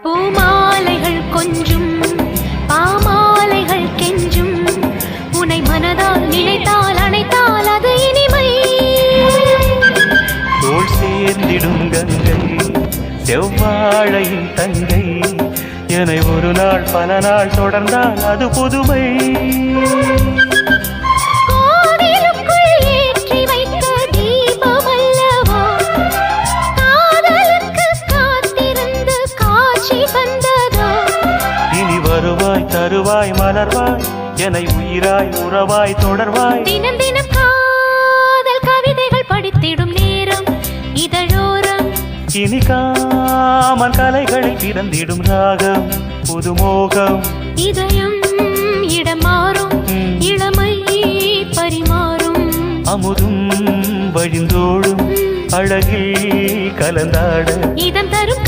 பூமாலைகள் கொஞ்சும் பாமாலைகள் கெஞ்சும் உனை மனதால் நினைத்தால் அணைத்தால் அது இனிமை. தோள் சேர்ந்திடும் கங்கை செவ்வாழையின் தங்கை என்னை ஒரு நாள் பல நாள் தொடர்ந்தால் அது புதுமை. கோவிலுக்குள் ஏற்றி வைத்த தீபமல்லவா காதலுக்கு காத்திருந்து காட்சி தந்ததா. இனி வருவாய் தருவாய் மலர்வாய் என்னை உயிராய் உறவாய் தொடர்வாய். தினம் தினம் காதல் கவிதைகள் படித்திடும் நேரம் இதழோரம். இனி காமன் கலைகளை பிறந்திடும் ராகம் புதுமோகம். இதயம் இடம் மாறும் இளமை பரிமாறும். அமுதும் வழிந்தோடும் அழகில் கலந்தாட இதம் தரும்